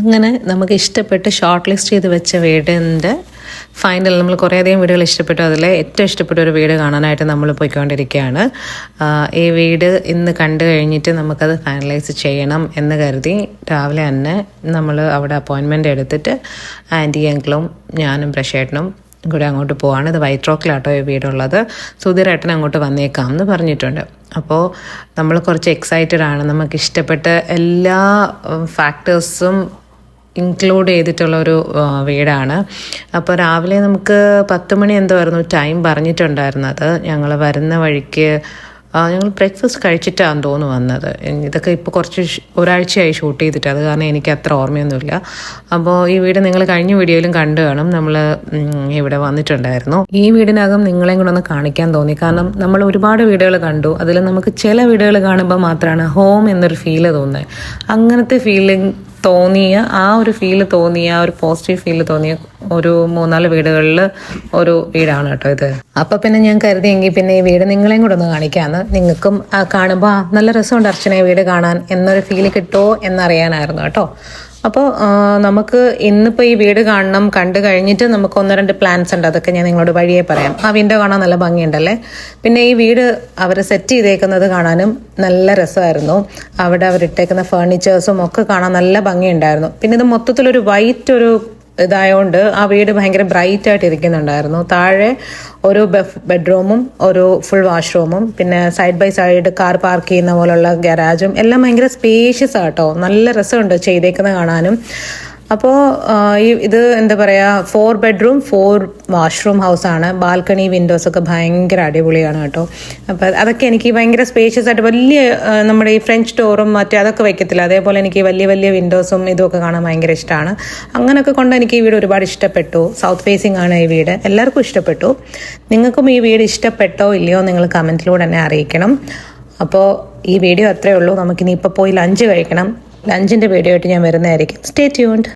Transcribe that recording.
അങ്ങനെ നമുക്ക് ഇഷ്ടപ്പെട്ട് ഷോർട്ട് ലിസ്റ്റ് ചെയ്ത് വെച്ച വീടിൻ്റെ ഫൈനൽ നമ്മൾ കുറേയധികം വീടുകൾ ഇഷ്ടപ്പെട്ടു. അതിൽ ഏറ്റവും ഇഷ്ടപ്പെട്ട ഒരു വീട് കാണാനായിട്ട് നമ്മൾ പോയിക്കൊണ്ടിരിക്കുകയാണ്. ഈ വീട് ഇന്ന് കണ്ടു കഴിഞ്ഞിട്ട് നമുക്കത് ഫൈനലൈസ് ചെയ്യണം എന്ന് കരുതി രാവിലെ തന്നെ നമ്മൾ അവിടെ അപ്പോയിൻമെൻ്റ് എടുത്തിട്ട് ആൻറ്റി അങ്കിളും ഞാനും പ്രശേട്ടനും കൂടെ അങ്ങോട്ട് പോവാണ്. ഇത് വൈറ്റ് റോക്കിലാട്ടോ ഈ വീടുള്ളത്. സുധീരേട്ടൻ അങ്ങോട്ട് വന്നേക്കാം എന്ന് പറഞ്ഞിട്ടുണ്ട്. അപ്പോൾ നമ്മൾ കുറച്ച് എക്സൈറ്റഡ് ആണ്. നമുക്ക് ഇഷ്ടപ്പെട്ട എല്ലാ ഫാക്ടേഴ്സും ഇൻക്ലൂഡ് ചെയ്തിട്ടുള്ളൊരു വീടാണ്. അപ്പോൾ രാവിലെ നമുക്ക് 10 മണി എന്തോ ആയിരുന്നു ടൈം പറഞ്ഞിട്ടുണ്ടായിരുന്നത്. ഞങ്ങൾ വരുന്ന വഴിക്ക് ഞങ്ങൾ ബ്രേക്ക്ഫാസ്റ്റ് കഴിച്ചിട്ടാണെന്ന് തോന്നുന്നു വന്നത്. ഇതൊക്കെ ഇപ്പോൾ ഒരാഴ്ചയായി ഷൂട്ട് ചെയ്തിട്ട്, അത് കാരണം എനിക്ക് അത്ര ഓർമ്മയൊന്നുമില്ല. അപ്പോൾ ഈ വീട് നിങ്ങൾ കഴിഞ്ഞ വീഡിയോയിലും കണ്ടു കാണും. നമ്മൾ ഇവിടെ വന്നിട്ടുണ്ടായിരുന്നു. ഈ വീടിനകം നിങ്ങളെയും കൂടെ ഒന്ന് കാണിക്കാൻ തോന്നി. കാരണം നമ്മൾ ഒരുപാട് വീടുകൾ കണ്ടു. അതിൽ നമുക്ക് ചില വീടുകൾ കാണുമ്പോൾ മാത്രമാണ് ഹോം എന്നൊരു ഫീല് തോന്നുന്നത്. അങ്ങനത്തെ ഫീലിംഗ് തോന്നിയ ആ ഒരു പോസിറ്റീവ് ഫീല് തോന്നിയ ഒരു 3-4 വീടുകളിൽ ഒരു വീടാണ് കേട്ടോ ഇത്. അപ്പം പിന്നെ ഞാൻ കരുതിയെങ്കിൽ പിന്നെ ഈ വീട് നിങ്ങളെയും കൂടെ ഒന്ന് കാണിക്കാമെന്ന്. നിങ്ങൾക്കും കാണുമ്പോൾ നല്ല രസമുണ്ട് അർച്ചന ഈ വീട് കാണാൻ എന്നൊരു ഫീല് കിട്ടുമോ എന്നറിയാനായിരുന്നു കേട്ടോ. അപ്പോൾ നമുക്ക് ഇന്നിപ്പോൾ ഈ വീട് കണ്ടു കഴിഞ്ഞിട്ട് നമുക്ക് 1-2 പ്ലാൻസ് ഉണ്ട്. അതൊക്കെ ഞാൻ നിങ്ങളോട് വഴിയേ പറയാം. ആ വിൻഡോ കാണാൻ നല്ല ഭംഗിയുണ്ടല്ലേ. പിന്നെ ഈ വീട് അവർ സെറ്റ് ചെയ്തേക്കുന്നത് കാണാനും നല്ല രസമായിരുന്നു. അവിടെ അവരിട്ടേക്കുന്ന ഫേർണിച്ചേഴ്സും ഒക്കെ കാണാൻ നല്ല ഭംഗിയുണ്ടായിരുന്നു. പിന്നെ ഇത് മൊത്തത്തിലൊരു വൈറ്റ് ഇതായതുകൊണ്ട് ആ വീട് ഭയങ്കര ബ്രൈറ്റ് ആയിട്ട് ഇരിക്കുന്നുണ്ടായിരുന്നു. താഴെ ഒരു ബെഡ്റൂമും ഒരു ഫുൾ വാഷ്റൂമും പിന്നെ side by side car park ചെയ്യുന്ന പോലുള്ള ഗരാജും എല്ലാം ഭയങ്കര സ്പേഷ്യസ് ആട്ടോ. നല്ല രസമുണ്ട് ചെയ്തേക്കുന്നത് കാണാനും. അപ്പോൾ ഇത് എന്താ പറയുക, 4 ബെഡ്റൂം 4 വാഷ്റൂം ഹൗസാണ്. ബാൽക്കണി വിൻഡോസൊക്കെ ഭയങ്കര അടിപൊളിയാണ് കേട്ടോ. അപ്പോൾ അതൊക്കെ എനിക്ക് ഭയങ്കര സ്പേഷ്യസ് ആയിട്ട് വലിയ നമ്മുടെ ഈ ഫ്രഞ്ച് ഡോറും അതൊക്കെ വെക്കത്തില്ല, അതേപോലെ എനിക്ക് വലിയ വലിയ വിൻഡോസും ഇതൊക്കെ കാണാൻ ഭയങ്കര ഇഷ്ടമാണ്. അങ്ങനെയൊക്കെ കൊണ്ട് എനിക്ക് ഈ വീട് ഒരുപാട് ഇഷ്ടപ്പെട്ടു. സൗത്ത് ഫേസിംഗ് ആണ് ഈ വീട്. എല്ലാവർക്കും ഇഷ്ടപ്പെട്ടു. നിങ്ങൾക്കും ഈ വീട് ഇഷ്ടപ്പെട്ടോ ഇല്ലയോ നിങ്ങൾ കമൻറ്റിലൂടെ എന്നെ അറിയിക്കണം. അപ്പോൾ ഈ വീഡിയോ അത്രയേ ഉള്ളൂ. നമുക്കിനി ഇപ്പോൾ പോയി ലഞ്ച് കഴിക്കണം. ലഞ്ചിൻ്റെ വീഡിയോ ആയിട്ട് ഞാൻ വരുന്നതായിരിക്കും. Stay tuned.